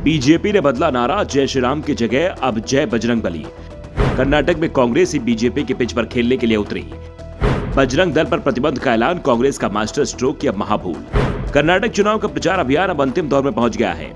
BJP ने बदला नारा, जय श्री राम की जगह अब जय बजरंगबली। कर्नाटक में कांग्रेस ही बीजेपी के पिच पर खेलने के लिए उतरी। बजरंग दल पर प्रतिबंध का ऐलान, कांग्रेस का मास्टर स्ट्रोक किया महाभूल। कर्नाटक चुनाव का प्रचार अभियान अब अंतिम दौर में पहुंच गया है।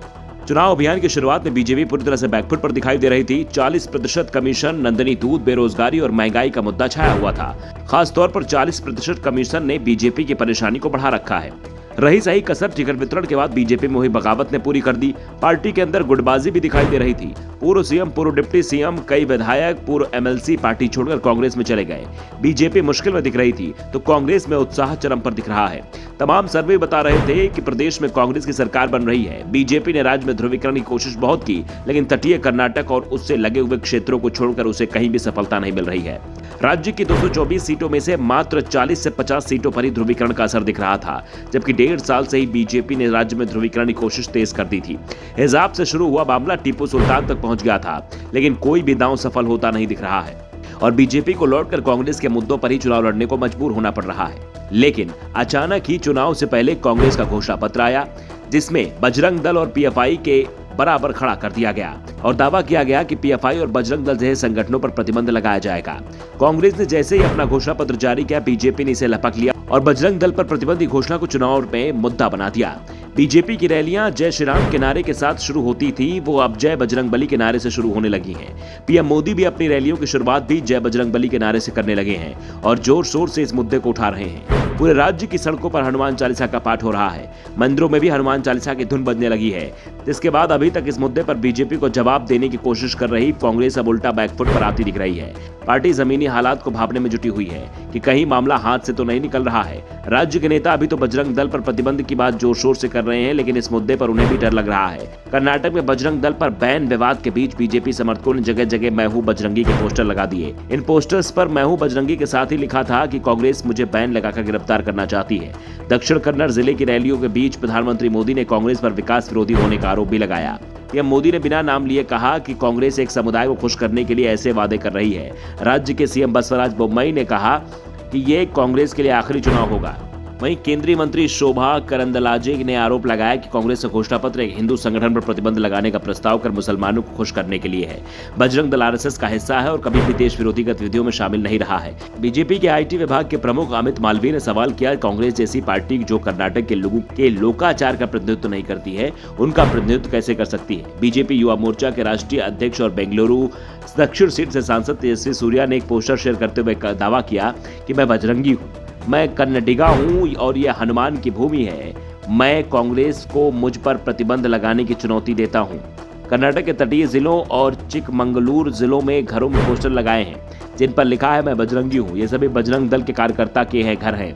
चुनाव अभियान की शुरुआत में बीजेपी पूरी तरह से बैकफुट पर दिखाई दे रही थी। 40% कमीशन, नंदनी दूध, बेरोजगारी और महंगाई का मुद्दा छाया हुआ था। खास तौर पर 40% कमीशन ने बीजेपी की परेशानी को बढ़ा रखा है। रही सही कसर टिकट वितरण के बाद बीजेपी में हुई बगावत ने पूरी कर दी। पार्टी के अंदर गुटबाजी भी दिखाई दे रही थी। पूर्व सीएम, पूर्व डिप्टी सीएम, कई विधायक, पूर्व एमएलसी पार्टी छोड़कर कांग्रेस में चले गए। बीजेपी मुश्किल में दिख रही थी तो कांग्रेस में उत्साह चरम पर दिख रहा है। तमाम सर्वे बता रहे थे कि प्रदेश में कांग्रेस की सरकार बन रही है। बीजेपी ने राज्य में ध्रुवीकरण की कोशिश बहुत की, लेकिन तटीय कर्नाटक और उससे लगे हुए क्षेत्रों को छोड़कर उसे कहीं भी सफलता नहीं मिल रही है। राज्य की 224 सीटों में से मात्र 40 से 50 सीटों पर ही ध्रुवीकरण का असर दिख रहा था, जबकि 1.5 साल से ही बीजेपी ने राज्य में ध्रुवीकरण की कोशिश तेज कर दी थी। हिजाब से शुरू हुआ मामला टीपू सुल्तान तक पहुंच गया था, लेकिन कोई भी दांव सफल होता नहीं दिख रहा है और बीजेपी को लौटकर कांग्रेस के मुद्दों पर ही चुनाव लड़ने को मजबूर होना पड़ रहा है। लेकिन अचानक ही चुनाव से पहले कांग्रेस का घोषणा पत्र आया, जिसमें बजरंग दल और पीएफआई के बराबर खड़ा कर दिया गया और दावा किया गया कि पीएफआई और बजरंग दल जैसे संगठनों पर प्रतिबंध लगाया जाएगा। कांग्रेस ने जैसे ही अपना घोषणा पत्र जारी किया, बीजेपी ने इसे लपक लिया और बजरंग दल पर प्रतिबंध की घोषणा को चुनाव में मुद्दा बना दिया। बीजेपी की रैलियां जय श्री राम के नारे के साथ शुरू होती थी, वो अब जय बजरंगबली के नारे से शुरू होने लगी हैं। पीएम मोदी भी अपनी रैलियों की शुरुआत भी जय बजरंगबली के नारे से करने लगे हैं और जोर शोर से इस मुद्दे को उठा रहे हैं। पूरे राज्य की सड़कों पर हनुमान चालीसा का पाठ हो रहा है। मंदिरों में भी हनुमान चालीसा की धुन बजने लगी है, जिसके बाद अभी तक इस मुद्दे पर बीजेपी को जवाब देने की कोशिश कर रही कांग्रेस अब उल्टा बैकफुट पर आती दिख रही है। पार्टी जमीनी हालात को भांपने में जुटी हुई है कि कहीं मामला हाथ से तो नहीं निकल रहा है। राज्य के नेता अभी तो बजरंग दल पर प्रतिबंध की बात जोर शोर से कर रहे हैं, लेकिन इस मुद्दे पर उन्हें भी डर लग रहा है। कर्नाटक में बजरंग दल पर बैन विवाद के बीच बीजेपी समर्थकों ने जगह जगह मैं हूं बजरंगी के पोस्टर लगा दिए। इन पोस्टर्स पर मैं हूं बजरंगी के साथ ही लिखा था कि कांग्रेस मुझे बैन लगाकर गिरफ्तार करना चाहती है। दक्षिण कन्नड़ जिले की रैलियों के बीच प्रधानमंत्री मोदी ने कांग्रेस पर विकास विरोधी होने का आरोप भी लगाया। पीएम मोदी ने बिना नाम लिए कहा कि कांग्रेस एक समुदाय को खुश करने के लिए ऐसे वादे कर रही है। राज्य के सीएम बसवराज बोम्मई ने कहा कि ये कांग्रेस के लिए आखिरी चुनाव होगा। वहीं केंद्रीय मंत्री शोभा करंदलाजे ने आरोप लगाया कि कांग्रेस का घोषणा पत्र एक हिंदू संगठन पर प्रतिबंध लगाने का प्रस्ताव कर मुसलमानों को खुश करने के लिए है। बजरंग दल आरएसएस का हिस्सा है और कभी भी देश विरोधी गतिविधियों में शामिल नहीं रहा है। बीजेपी के आईटी विभाग के प्रमुख अमित मालवीय ने सवाल किया, कांग्रेस जैसी पार्टी जो कर्नाटक के लोगों के लोकाचार का प्रतिनिधित्व नहीं करती है, उनका प्रतिनिधित्व कैसे कर सकती है। बीजेपी युवा मोर्चा के राष्ट्रीय अध्यक्ष और बेंगलुरु दक्षिण सीट से सांसद तेजस्वी सूर्या ने एक पोस्टर शेयर करते हुए दावा किया कि मैं बजरंगी हूँ, मैं कन्नडिगा हूं और यह हनुमान की भूमि है। मैं कांग्रेस को मुझ पर प्रतिबंध लगाने की चुनौती देता हूं। कर्नाटक के तटीय जिलों और चिकमंगलूर जिलों में घरों में पोस्टर लगाए हैं जिन पर लिखा है मैं बजरंगी हूं। ये सभी बजरंग दल के कार्यकर्ता के हैं घर हैं।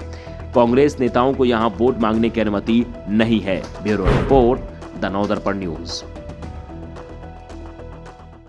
कांग्रेस नेताओं को यहां वोट मांगने की अनुमति नहीं है। Bureau report, the Navdarpan news.